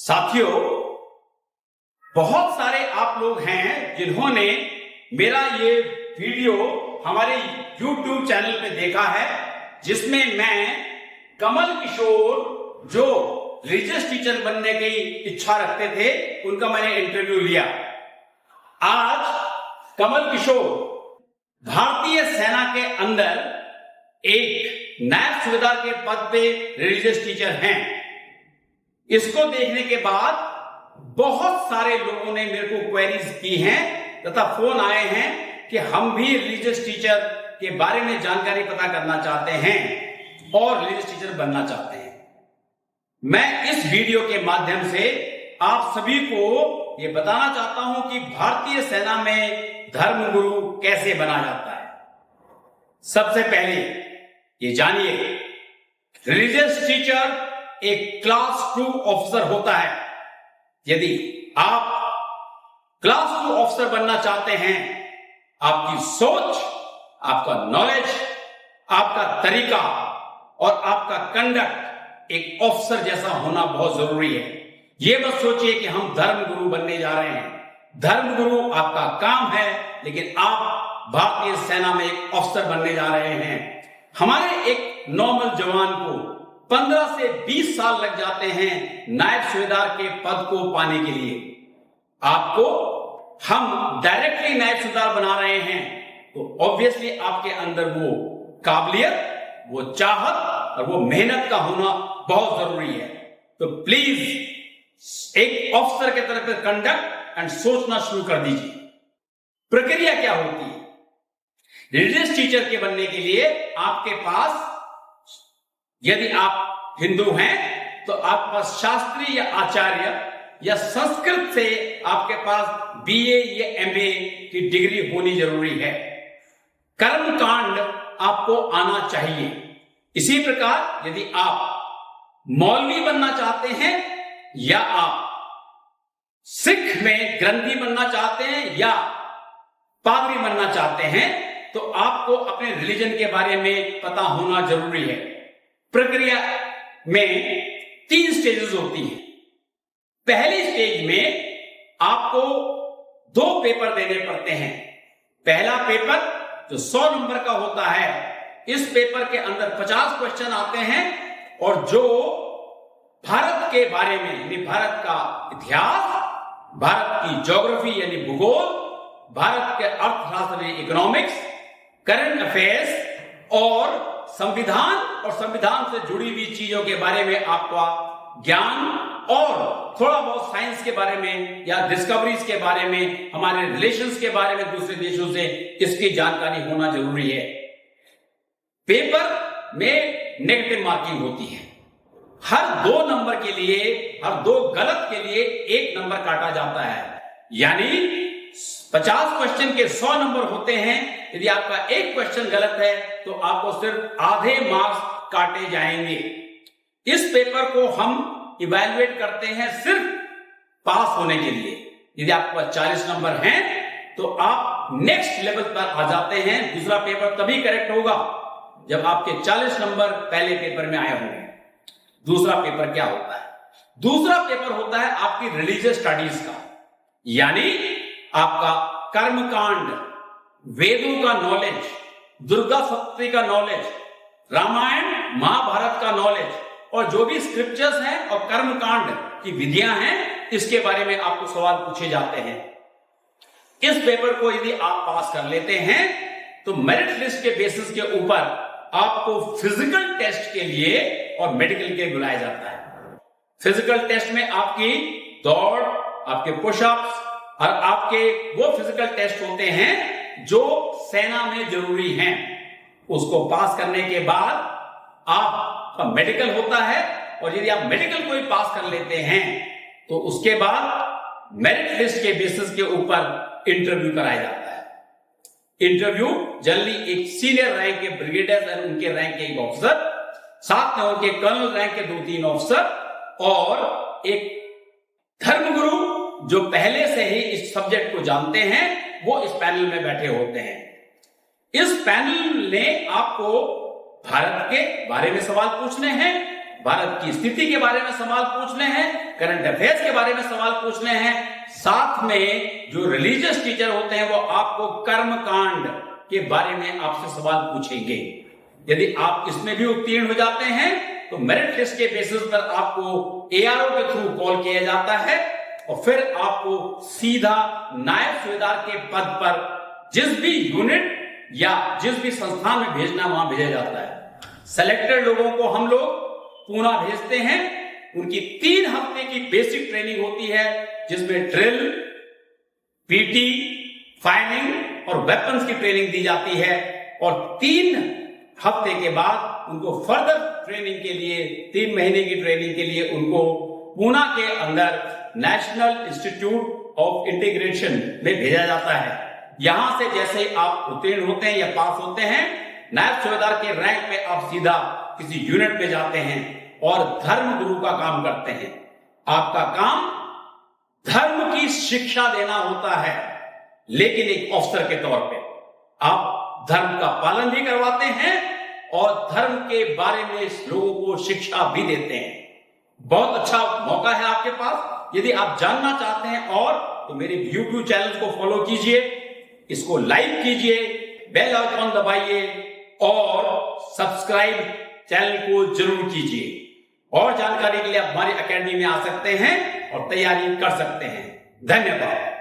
साथियों, बहुत सारे आप लोग हैं जिन्होंने मेरा ये वीडियो हमारे YouTube चैनल पे देखा है, जिसमें मैं कमल किशोर जो रिलीजियस टीचर बनने की इच्छा रखते थे उनका मैंने इंटरव्यू लिया। आज कमल किशोर भारतीय सेना के अंदर एक नायब सूबेदार के पद पे रिलीजियस टीचर हैं। इसको देखने के बाद बहुत सारे लोगों ने मेरे को क्वेरीज की हैं तथा फोन आए हैं कि हम भी रिलीजियस टीचर के बारे में जानकारी पता करना चाहते हैं और रिलीजियस टीचर बनना चाहते हैं। मैं इस वीडियो के माध्यम से आप सभी को यह बताना चाहता हूं कि भारतीय सेना में धर्मगुरु कैसे बना जाता है। सबसे पहले ये जानिए, रिलीजियस टीचर एक क्लास 2 ऑफिसर होता है। यदि आप क्लास 2 ऑफिसर बनना चाहते हैं, आपकी सोच, आपका नॉलेज, आपका तरीका और आपका कंडक्ट एक ऑफिसर जैसा होना बहुत जरूरी है। यह मत सोचिए कि हम धर्मगुरु बनने जा रहे हैं। धर्मगुरु आपका काम है, लेकिन आप भारतीय सेना में एक ऑफिसर बनने जा रहे हैं। हमारे एक नॉर्मल जवान को 15 से 20 साल लग जाते हैं नायब सूबेदार के पद को पाने के लिए। आपको हम डायरेक्टली नायब सूबेदार बना रहे हैं, तो ऑब्वियसली आपके अंदर वो काबिलियत, वो चाहत और वो मेहनत का होना बहुत जरूरी है। तो प्लीज एक ऑफिसर के तरफ से कंडक्ट एंड सोचना शुरू कर दीजिए। प्रक्रिया क्या होती है? रिलीजियस टीचर के बनने के लिए आपके पास, यदि आप हिंदू हैं तो आपके पास शास्त्री या आचार्य या संस्कृत से आपके पास बीए या एमए की डिग्री होनी जरूरी है। कर्मकांड आपको आना चाहिए। इसी प्रकार यदि आप मौलवी बनना चाहते हैं या आप सिख में ग्रंथी बनना चाहते हैं या पादरी बनना चाहते हैं, तो आपको अपने रिलीजन के बारे में पता होना जरूरी है। प्रक्रिया में 3 स्टेजेस होती हैं। पहली स्टेज में आपको 2 पेपर देने पड़ते हैं। पहला पेपर जो 100 नंबर का होता है, इस पेपर के अंदर 50 क्वेश्चन आते हैं और जो भारत के बारे में यानी भारत का इतिहास, भारत की ज्योग्राफी यानी भूगोल, भारत के अर्थशास्त्र यानी इकोनॉमिक्स, करंट अफेयर्स और संविधान और संविधान से जुड़ी हुई चीजों के बारे में आपका ज्ञान और थोड़ा बहुत साइंस के बारे में या डिस्कवरीज के बारे में, हमारे रिलेशंस के बारे में दूसरे देशों से, इसकी जानकारी होना जरूरी है। पेपर में नेगेटिव मार्किंग होती है। हर 2 नंबर के लिए, हर 2 गलत के लिए 1 नंबर काटा जाता है। यानी 50 क्वेश्चन के 100 नंबर होते हैं। यदि आपका 1 क्वेश्चन गलत है तो आपको सिर्फ आधे मार्क्स काटे जाएंगे। इस पेपर को हम इवैल्यूएट करते हैं सिर्फ पास होने के लिए। यदि आपके पास 40 नंबर हैं तो आप नेक्स्ट लेवल पर आ जाते हैं। दूसरा पेपर तभी करेक्ट होगा जब आपके 40 नंबर पहले पेपर में आए होंगे। दूसरा पेपर क्या होता है? दूसरा पेपर होता है आपकी रिलीजियस स्टडीज का, यानी आपका कर्मकांड, वेदों का नॉलेज, दुर्गा सप्तशती का नॉलेज, रामायण महाभारत का नॉलेज और जो भी स्क्रिप्चर्स हैं और कर्मकांड की विधियां हैं, इसके बारे में आपको सवाल पूछे जाते हैं। इस पेपर को यदि आप पास कर लेते हैं तो मेरिट लिस्ट के बेसिस के ऊपर आपको फिजिकल टेस्ट के लिए और मेडिकल के लिए बुलाया जाता है। फिजिकल टेस्ट में आपकी दौड़, आपके पुशअप्स और आपके वो फिजिकल टेस्ट होते हैं जो सेना में जरूरी हैं। उसको पास करने के बाद आपका मेडिकल होता है और यदि आप मेडिकल को ही पास कर लेते हैं तो उसके बाद मेरिट लिस्ट के बेसिस के ऊपर इंटरव्यू कराया जाता है। इंटरव्यू जनरली एक सीनियर रैंक के ब्रिगेडियर और उनके रैंक के एक ऑफिसर, साथ में उनके कर्नल रैंक के 2-3 ऑफिसर और एक धर्मगुरु जो पहले से ही इस सब्जेक्ट को जानते हैं, वो इस पैनल में बैठे होते हैं। इस पैनल ने आपको भारत के बारे में सवाल पूछने हैं भारत की स्थिति के बारे में सवाल पूछने हैं, करंट अफेयर्स के बारे में सवाल पूछने हैं। साथ में जो रिलीजियस टीचर होते हैं वो आपको कर्मकांड के बारे में आपसे सवाल पूछेंगे। यदि आप इसमें भी उत्तीर्ण हो जाते हैं तो मेरिट लिस्ट के बेसिस पर आपको एआरओ के थ्रू कॉल किया जाता है और फिर आपको सीधा नायब सूबेदार के पद पर जिस भी यूनिट या जिस भी संस्थान में भेजना वहां भेजा जाता है। सेलेक्टेड लोगों को हम लोग पूना भेजते हैं। उनकी 3 हफ्ते की बेसिक ट्रेनिंग होती है जिसमें ड्रिल, पीटी, फायरिंग और वेपन्स की ट्रेनिंग दी जाती है और 3 हफ्ते के बाद उनको फर्दर ट्रेनिंग के लिए 3 महीने की ट्रेनिंग के लिए उनको पूना के अंदर नेशनल इंस्टीट्यूट ऑफ इंटीग्रेशन में भेजा जाता है। यहां से जैसे आप उत्तीर्ण होते हैं या पास होते हैं, नायब सूबेदार के रैंक में आप सीधा किसी यूनिट में जाते हैं और धर्म गुरु का काम करते हैं। आपका काम धर्म की शिक्षा देना होता है, लेकिन एक अफसर के तौर पे आप धर्म का पालन भी करवाते हैं और धर्म के बारे में लोगों को शिक्षा भी देते हैं। बहुत अच्छा मौका है आपके पास। यदि आप जानना चाहते हैं और तो मेरे YouTube चैनल को फॉलो कीजिए, इसको लाइक कीजिए, बेल आइकॉन दबाइए और सब्सक्राइब चैनल को जरूर कीजिए। और जानकारी के लिए आप हमारी एकेडमी में आ सकते हैं और तैयारी कर सकते हैं। धन्यवाद।